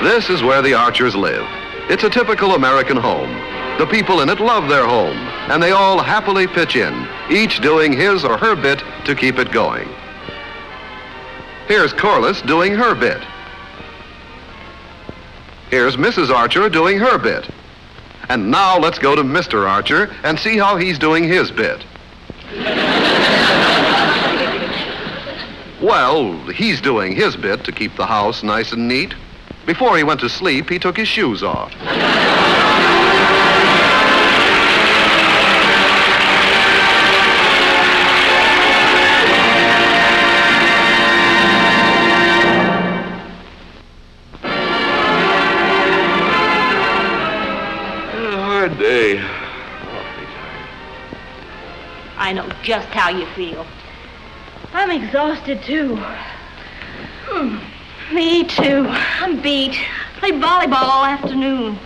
This is where the Archers live. It's a typical American home. The people in it love their home, and they all happily pitch in, each doing his or her bit to keep it going. Here's Corliss doing her bit. Here's Mrs. Archer doing her bit. And now let's go to Mr. Archer and see how he's doing his bit. Well, he's doing his bit to keep the house nice and neat. Before he went to sleep, he took his shoes off. Hard day. I know just how you feel. I'm exhausted, too. Me, too. I'm beat. Played volleyball all afternoon.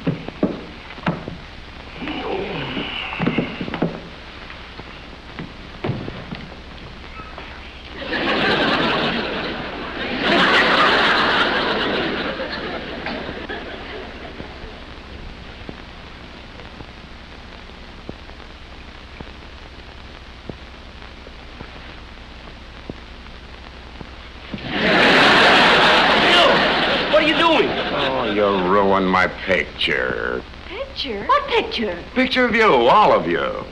My picture. Picture? What picture? Picture of you, all of you.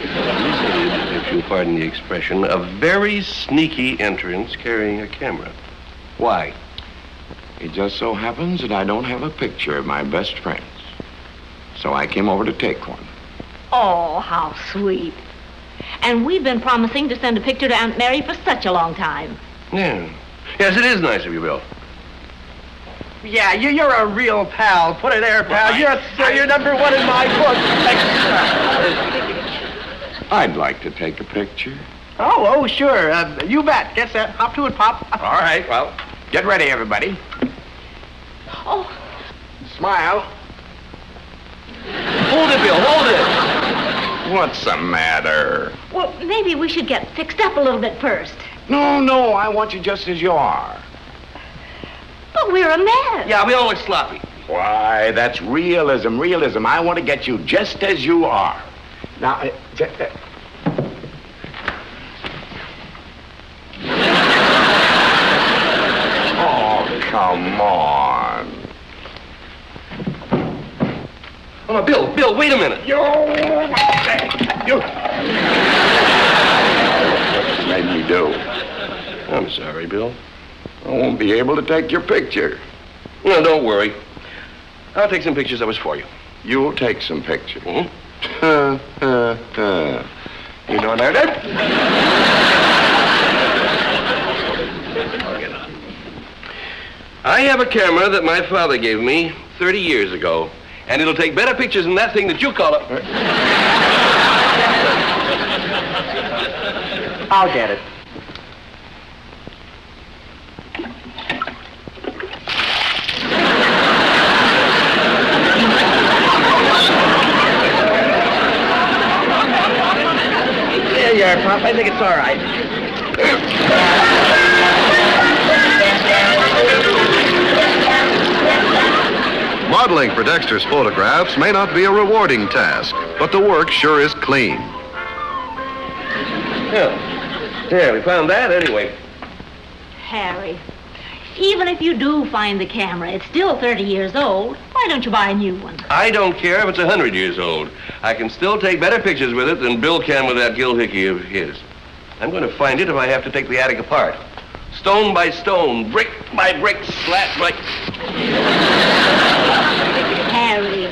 If you'll pardon the expression, a very sneaky entrance carrying a camera. Why? It just so happens that I don't have a picture of my best friends. So I came over to take one. Oh, how sweet. And we've been promising to send a picture to Aunt Mary for such a long time. Yeah. Yes, it is nice of you, Bill. Yeah, you're a real pal. Put it there, pal. You're number one in my book. I'd like to take a picture. Oh, sure. You bet. Get set. Hop to it, Pop. All right, well, get ready, everybody. Oh. Smile. Hold it, Bill. Hold it. What's the matter? Well, maybe we should get fixed up a little bit first. No, I want you just as you are. But we're a mess. Yeah, we all look sloppy. Why, that's realism. I want to get you just as you are. Now, oh, come on. Oh, Bill, wait a minute. You. What made me do? I'm sorry, Bill. I won't be able to take your picture. No, don't worry. I'll take some pictures that was for you. You'll take some pictures. Mm-hmm. You know that? I have a camera that my father gave me 30 years ago. And it'll take better pictures than that thing that you call it. I'll get it. There you are, Pop. I think it's all right. Modeling for Dexter's photographs may not be a rewarding task, but the work sure is clean. Yeah, we found that anyway. Harry, even if you do find the camera, it's still 30 years old. Why don't you buy a new one? I don't care if it's 100 years old. I can still take better pictures with it than Bill can with that gill hickey of his. I'm going to find it if I have to take the attic apart. Stone by stone, brick by brick, slat by... Harry,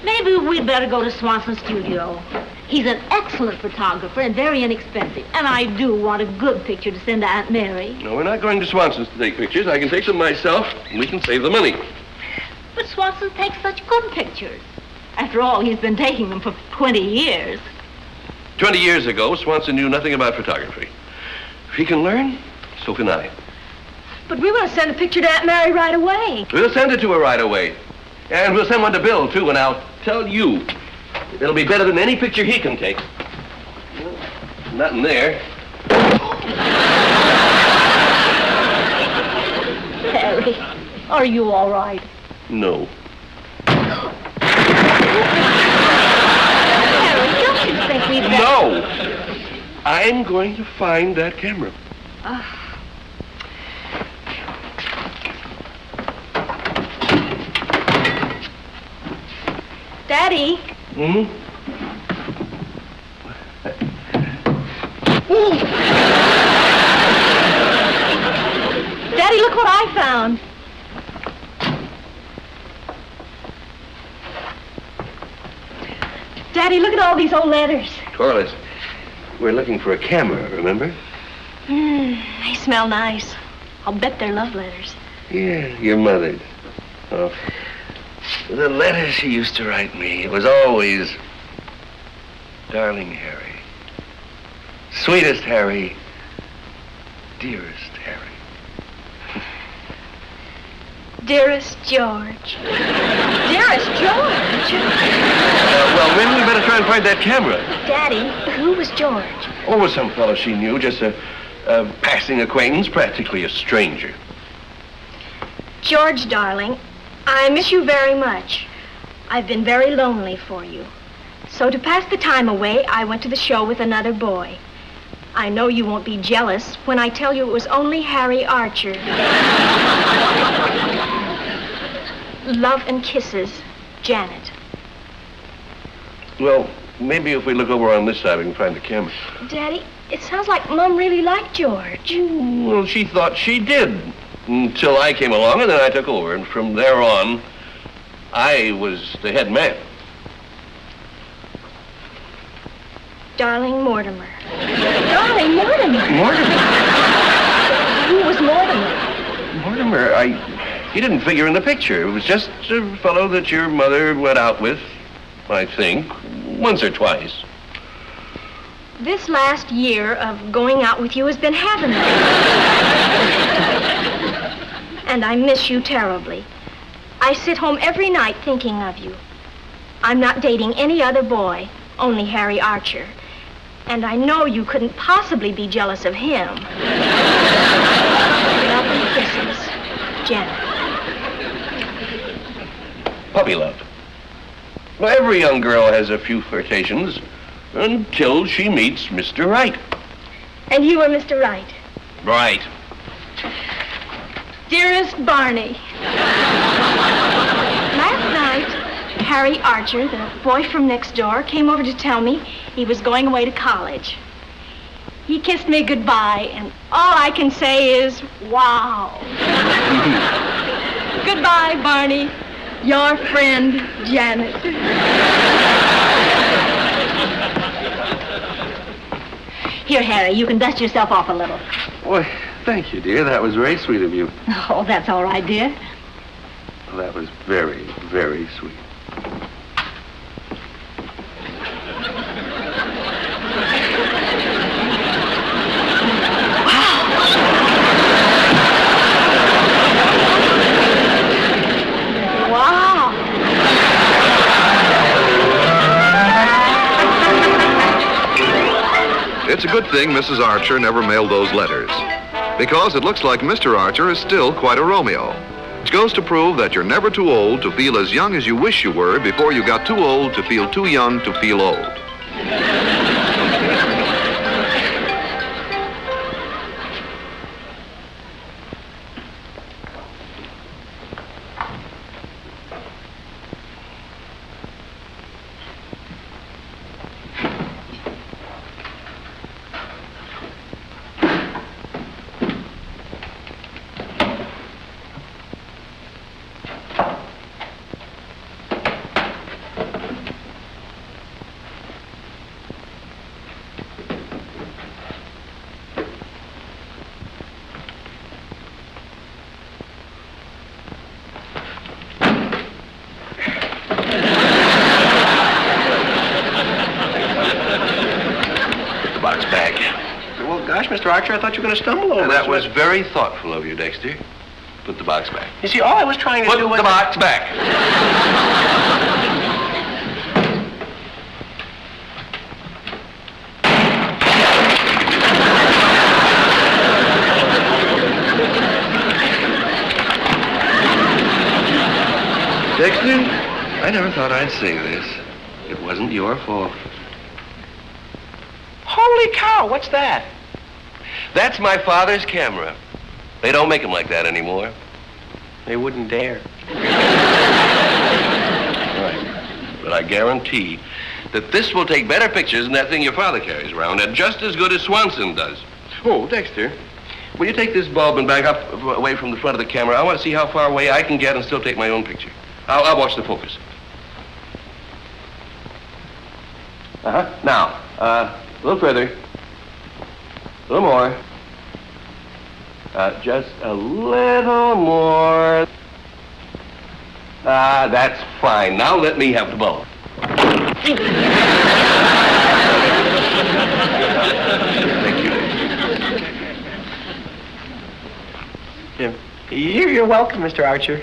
maybe we'd better go to Swanson's studio. He's an excellent photographer and very inexpensive. And I do want a good picture to send to Aunt Mary. No, we're not going to Swanson's to take pictures. I can take them myself, and we can save the money. But Swanson takes such good pictures. After all, he's been taking them for 20 years. 20 years ago, Swanson knew nothing about photography. If he can learn, so can I. But we want to send a picture to Aunt Mary right away. We'll send it to her right away. And we'll send one to Bill, too, and I'll tell you, it'll be better than any picture he can take. Nothing there. Harry, are you all right? No. Harry, don't you think we'd better... No! I'm going to find that camera. Daddy? Hmm? Daddy, look what I found. Daddy, look at all these old letters. Corliss, we're looking for a camera, remember? They smell nice. I'll bet they're love letters. Yeah, your mother's. Oh. The letter she used to write me, it was always, darling Harry, sweetest Harry, dearest Harry. Dearest George. Dearest George? Well, maybe we better try and find that camera. Daddy, who was George? Or was some fellow she knew, just a passing acquaintance, practically a stranger. George, darling, I miss you very much. I've been very lonely for you. So to pass the time away, I went to the show with another boy. I know you won't be jealous when I tell you it was only Harry Archer. Love and kisses, Janet. Well, maybe if we look over on this side, we can find the camera. Daddy, it sounds like Mom really liked George. Well, she thought she did. Until I came along, and then I took over. And from there on, I was the head man. Darling Mortimer. Darling Mortimer? Mortimer? Who was Mortimer? Mortimer, he didn't figure in the picture. It was just a fellow that your mother went out with, I think, once or twice. This last year of going out with you has been heavenly. And I miss you terribly. I sit home every night thinking of you. I'm not dating any other boy, only Harry Archer. And I know you couldn't possibly be jealous of him. Love and kisses, Janet. Puppy love. Well, every young girl has a few flirtations until she meets Mr. Right. And you were Mr. Right. Right. Dearest Barney. Last night, Harry Archer, the boy from next door, came over to tell me he was going away to college. He kissed me goodbye, and all I can say is, wow. Goodbye, Barney. Your friend, Janet. Here, Harry, you can dust yourself off a little. Well, thank you, dear. That was very sweet of you. Oh, that's all right, dear. Well, that was very, very sweet. It's a good thing Mrs. Archer never mailed those letters, because it looks like Mr. Archer is still quite a Romeo. Which goes to prove that you're never too old to feel as young as you wish you were before you got too old to feel too young to feel old. Mr. Archer, I thought you were going to stumble over That was very thoughtful of you, Dexter. Put the box back. You see, all I was trying to do was... Put the box back. Dexter, I never thought I'd say this. It wasn't your fault. Holy cow, what's that? That's my father's camera. They don't make them like that anymore. They wouldn't dare. Right. But I guarantee that this will take better pictures than that thing your father carries around, and just as good as Swanson does. Oh, Dexter, will you take this bulb and back up away from the front of the camera? I want to see how far away I can get and still take my own picture. I'll watch the focus. Uh-huh. Now, a little further. A little more. Just a little more. That's fine. Now let me have the bulb. Thank you. You're welcome, Mr. Archer.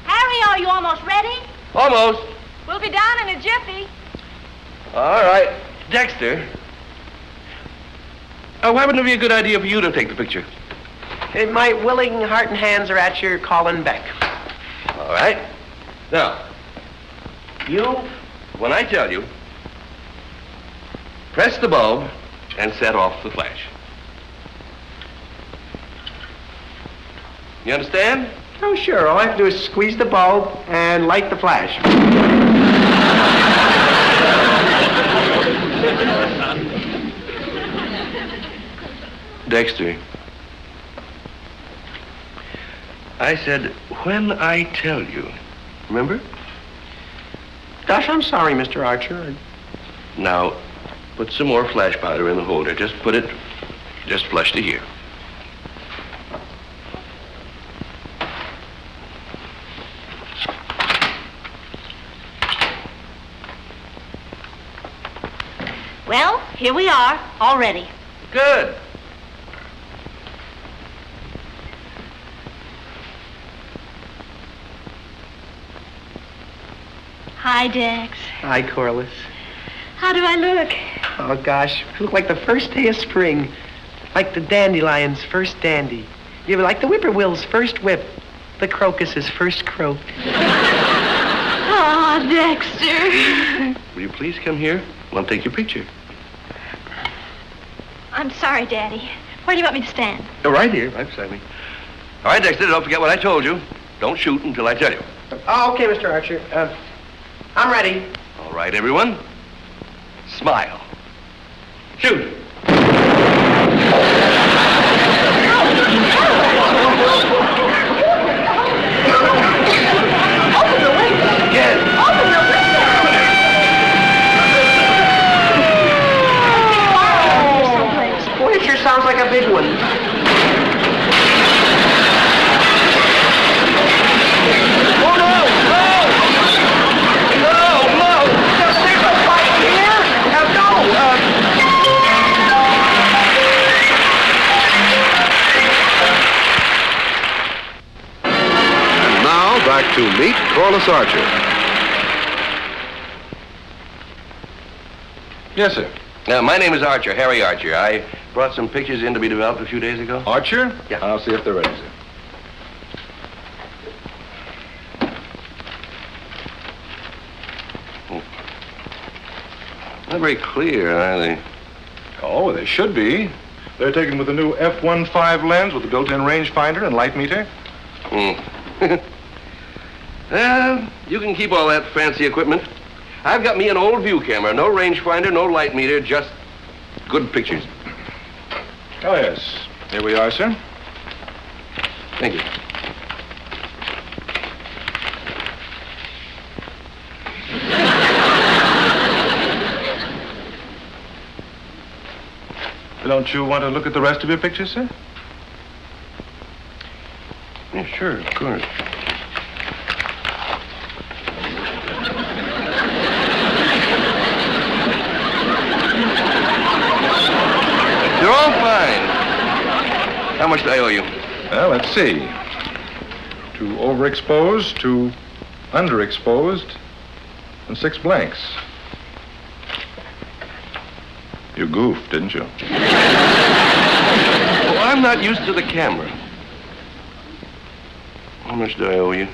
Harry, are you almost ready? Almost. We'll be down in a jiffy. All right. Dexter. Why wouldn't it be a good idea for you to take the picture? My willing heart and hands are at your calling beck. All right. Now, you, when I tell you, press the bulb and set off the flash. You understand? Oh, sure. All I have to do is squeeze the bulb and light the flash. Dexter, I said, when I tell you, remember? Gosh, I'm sorry, Mr. Archer. Now, put some more flash powder in the holder. Just put it, just flush to here. Well, here we are, all ready. Good. Hi, Dex. Hi, Corliss. How do I look? Oh, gosh, you look like the first day of spring. Like the dandelion's first dandy. You're like the whippoorwill's first whip. The crocus's first croak. Oh, Dexter. Will you please come here? I want to take your picture. I'm sorry, Daddy. Where do you want me to stand? Right here, right beside me. All right, Dexter, don't forget what I told you. Don't shoot until I tell you. Oh, okay, Mr. Archer. I'm ready. All right, everyone. Smile. Shoot. Open the window. Again. Open the window. Boy, it sure sounds like a big one. Oh, no. There's a fight here. And now, back to meet Corliss Archer. Yes, sir. My name is Archer, Harry Archer. I brought some pictures in to be developed a few days ago. Archer? Yeah. I'll see if they're ready, sir. Not very clear, are they? Oh, they should be. They're taken with a new f1.5 lens with a built-in rangefinder and light meter. Well, you can keep all that fancy equipment. I've got me an old view camera, no rangefinder, no light meter, just good pictures. Oh, yes. Here we are, sir. Thank you. Don't you want to look at the rest of your pictures, sir? Yeah, sure, of course. They're all fine. How much do I owe you? Well, let's see. Two overexposed, two underexposed, and 6 blanks. You goofed, didn't you? Oh, I'm not used to the camera. How much do I owe you?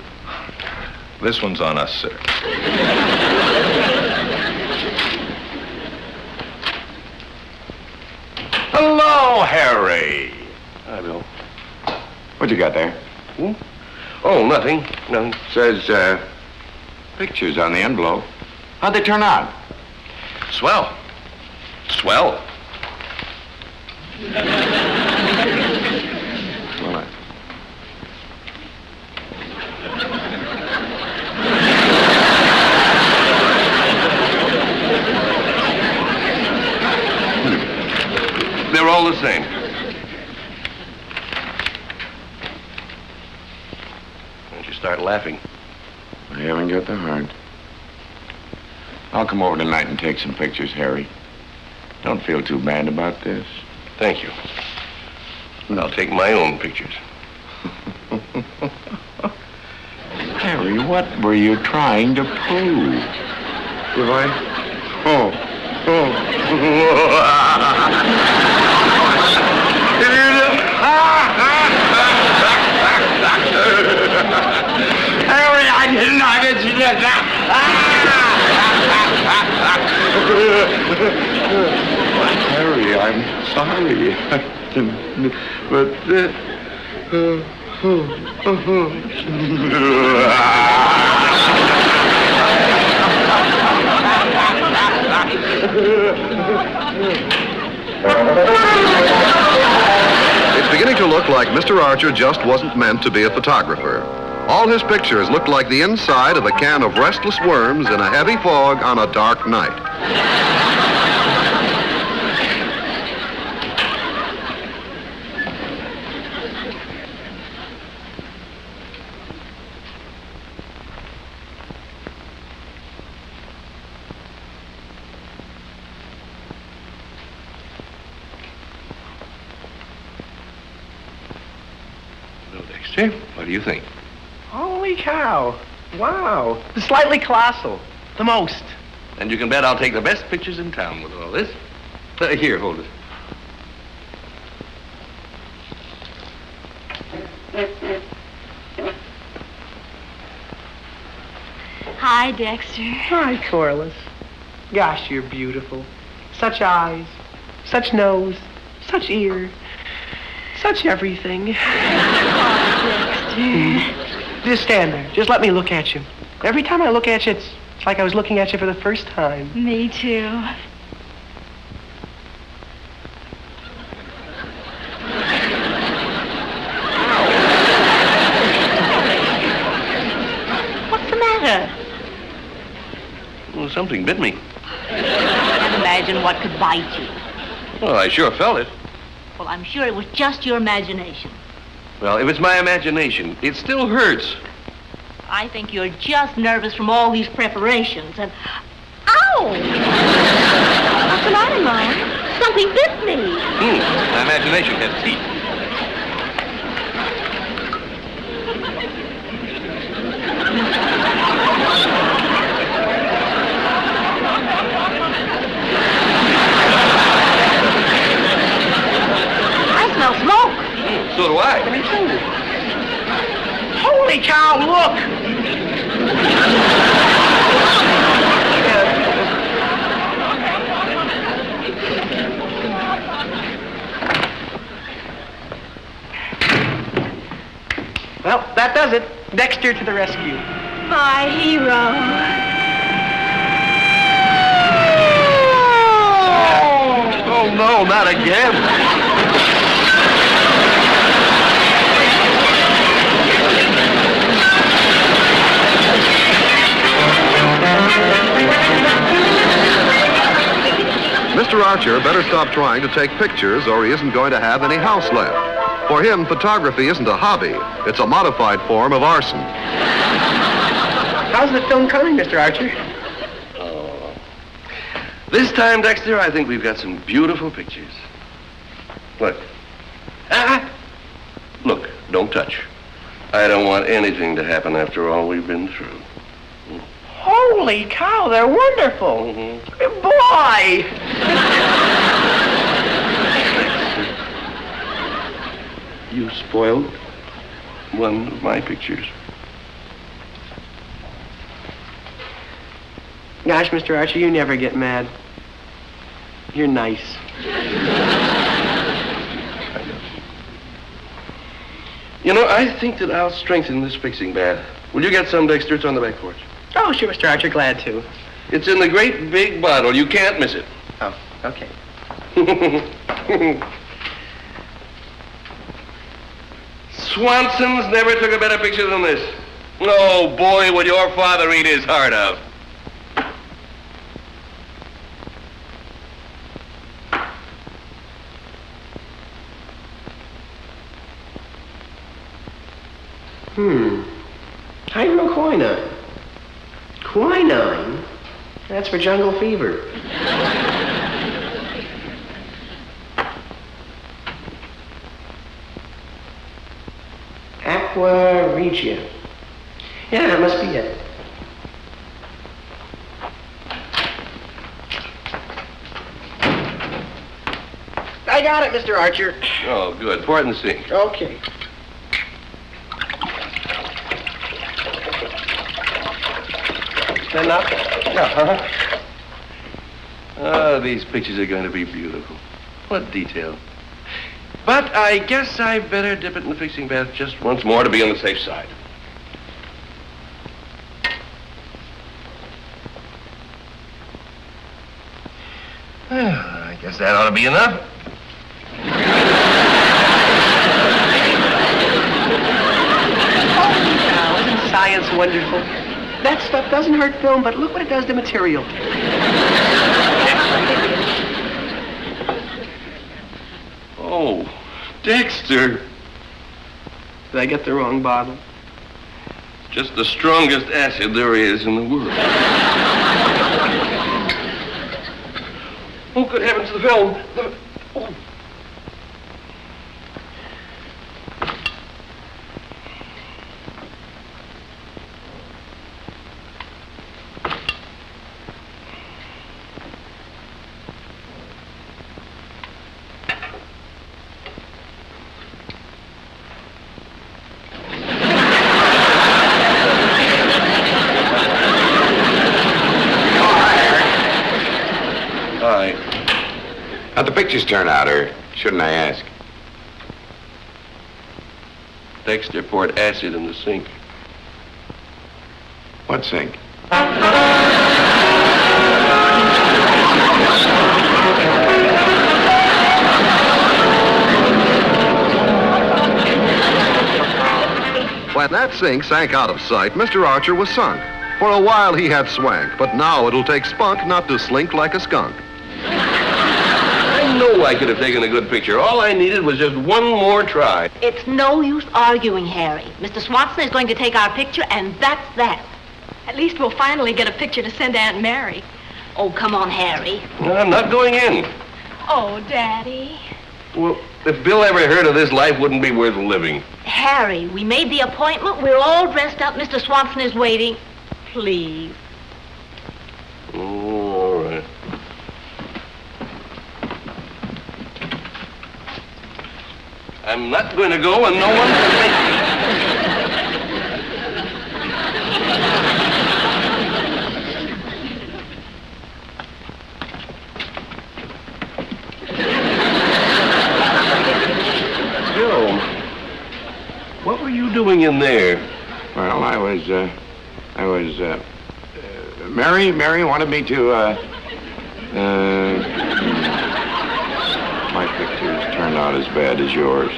This one's on us, sir. Hello, Harry. Hi, Bill. What you got there? Oh, nothing. Nothing. Says, pictures on the envelope. How'd they turn out? Swell. Swell. Well, They're all the same. Don't you start laughing. I haven't got the heart. I'll come over tonight and take some pictures, Harry. Don't feel too bad about this. Thank you. I'll take my own pictures. Harry, what were you trying to prove? Have I? Harry, I didn't know that you did that. Harry, I'm sorry. But, It's beginning to look like Mr. Archer just wasn't meant to be a photographer. All his pictures looked like the inside of a can of restless worms in a heavy fog on a dark night. Well, Dexter, what do you think? Holy cow. Wow. Slightly colossal. The most. And you can bet I'll take the best pictures in town with all this. Here, hold it. Hi, Dexter. Hi, Corliss. Gosh, you're beautiful. Such eyes, such nose, such ear, such everything. Just stand there. Just let me look at you. Every time I look at you, it's like I was looking at you for the first time. Me too. What's the matter? Well, something bit me. Can't imagine what could bite you. Well, I sure felt it. Well, I'm sure it was just your imagination. Well, if it's my imagination, it still hurts. I think you're just nervous from all these preparations and... Ow! What's the matter, Mom? Something bit me. My imagination has teeth. I smell smoke. So do I. Me too. Holy cow, look! Well, that does it. Dexter to the rescue. My hero. Oh, no, not again. Mr. Archer better stop trying to take pictures or he isn't going to have any house left. For him, photography isn't a hobby. It's a modified form of arson. How's the film coming, Mr. Archer? Oh. This time, Dexter, I think we've got some beautiful pictures. Look. Look, don't touch. I don't want anything to happen after all we've been through. Holy cow, they're wonderful. Boy! You spoiled one of my pictures. gosh, Mr. Archer, you never get mad. You're nice. You know, I think that I'll strengthen this fixing bath. Will you get some, Dexter? It's on the back porch. Oh, sure, Mr. Archer, glad to. It's in the great big bottle. You can't miss it. Oh, okay. Swanson's never took a better picture than this. Oh, boy, would your father eat his heart out. Hydroquinine. Quinine? That's for jungle fever. Aqua Regia. Yeah, that must be it. I got it, Mr. Archer. Oh, good. Pour it in the sink. Okay. Enough? Uh-huh. Oh, these pictures are going to be beautiful. What detail. But I guess I better dip it in the fixing bath just once more to be on the safe side. Well, I guess that ought to be enough. Now, isn't science wonderful? That stuff doesn't hurt film, but look what it does to material. Oh, Dexter. Did I get the wrong bottle? Just the strongest acid there is in the world. Oh, good heavens, the film. Oh. How'd the pictures turn out, or shouldn't I ask? Dexter poured acid in the sink. What sink? When that sink sank out of sight, Mr. Archer was sunk. For a while he had swank, but now it'll take spunk not to slink like a skunk. I know I could have taken a good picture. All I needed was just one more try. It's no use arguing, Harry. Mr. Swanson is going to take our picture, and that's that. At least we'll finally get a picture to send Aunt Mary. Oh, come on, Harry. I'm not going in. Oh, Daddy. Well, if Bill ever heard of this, life wouldn't be worth living. Harry, we made the appointment. We're all dressed up. Mr. Swanson is waiting. Please. Oh, all right. I'm not going to go, and no one can make me. Bill, what were you doing in there? Well, Mary wanted me to, my pictures turned out as bad as yours.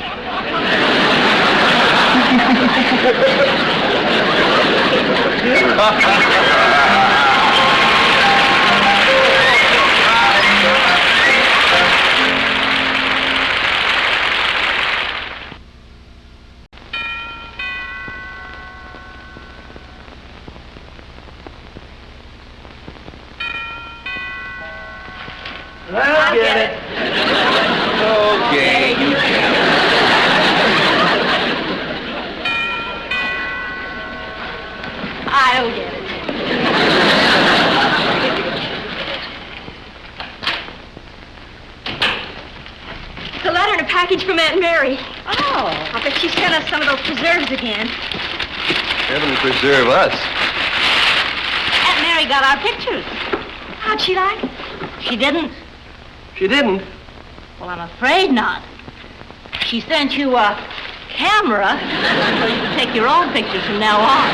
I'll get it. Okay, you can. I'll get it. It's a letter and a package from Aunt Mary. Oh. I bet she sent us some of those preserves again. Heaven preserve us. Aunt Mary got our pictures. How'd she like it? She didn't? She didn't. Well, I'm afraid not. She sent you a camera so you can take your own pictures from now on.